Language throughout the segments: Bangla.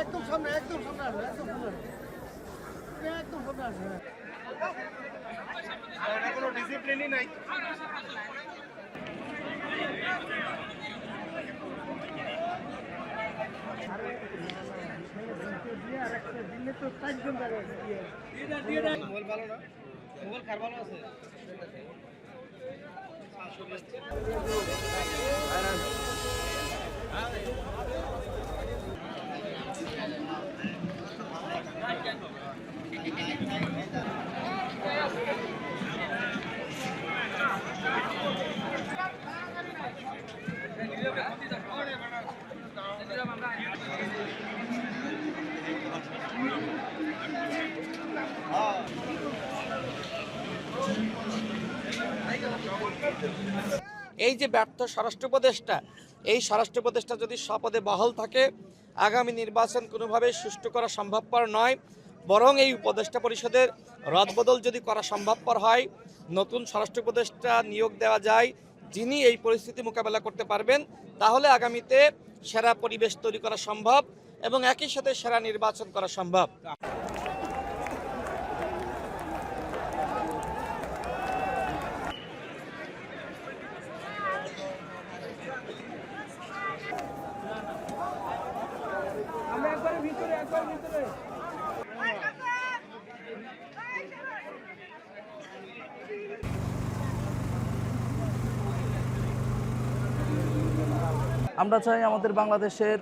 একদম সামনে একদম সামনে আসবে একদম সামনে আসবে একদম সামনে আসবে কোনো ডিসিপ্লিনই নাই মোবাইল ভালো না মোবাইল খারাপ ভালো আছে এই যে ব্যর্থ স্বরাষ্ট্র উপদেষ্টা, এই স্বরাষ্ট্র উপদেষ্টা যদি স্বপদে বহাল থাকে, আগামী নির্বাচন কোনোভাবেই সুষ্ঠু করা সম্ভবপর নয়। বরং এই উপদেষ্টা পরিষদের রদবদল যদি করা সম্ভবপর হয়, নতুন স্বরাষ্ট্র উপদেষ্টা নিয়োগ দেওয়া যায় যিনি এই পরিস্থিতি মোকাবেলা করতে পারবেন, তাহলে আগামীতে সেরা পরিবেশ তৈরি করা সম্ভব এবং একই সাথে সেরা নির্বাচন করা সম্ভব। আমরা চাই আমাদের বাংলাদেশের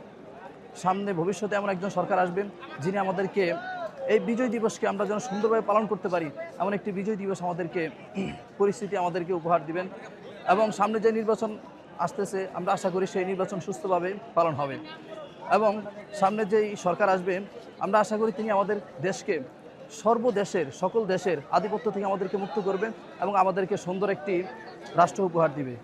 সামনে ভবিষ্যতে এমন একজন সরকার আসবেন যিনি আমাদেরকে এই বিজয় দিবসকে আমরা যেন সুন্দরভাবে পালন করতে পারি, এমন একটি বিজয় দিবস আমাদেরকে পরিস্থিতি আমাদেরকে উপহার দিবেন। এবং সামনে যে নির্বাচন আসতেছে আমরা আশা করি সেই নির্বাচন সুস্থভাবে পালন হবে। এবং সামনে যেই সরকার আসবে আমরা আশা করি তিনি আমাদের দেশকে সর্বদেশের সকল দেশের আধিপত্য থেকে আমাদেরকে মুক্ত করবেন এবং আমাদেরকে সুন্দর একটি রাষ্ট্র উপহার দিবে।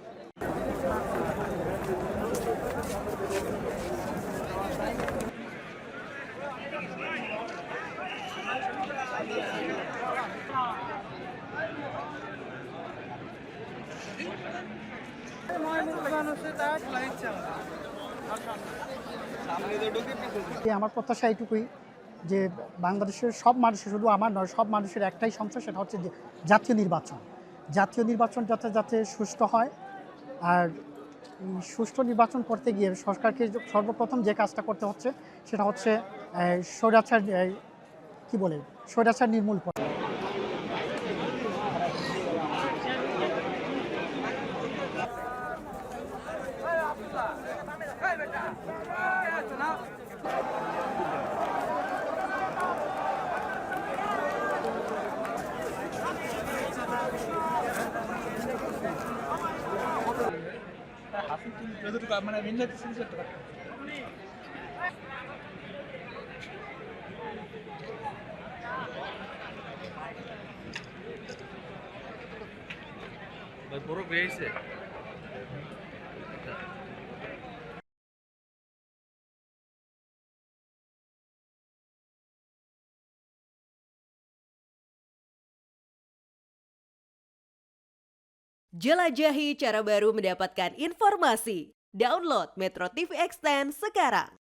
আমার প্রত্যাশা এইটুকুই যে বাংলাদেশের সব মানুষের, শুধু আমার নয়, সব মানুষের একটাই সমস্যা, সেটা হচ্ছে যে জাতীয় নির্বাচন যাতে সুষ্ঠু হয়। আর সুষ্ঠু নির্বাচন করতে গিয়ে সরকারকে সর্বপ্রথম যে কাজটা করতে হচ্ছে সেটা হচ্ছে স্বৈরাচার নির্মূল করা। বড় বেয়েছে Jelajahi cara baru mendapatkan informasi. Download Metro TV Extend sekarang.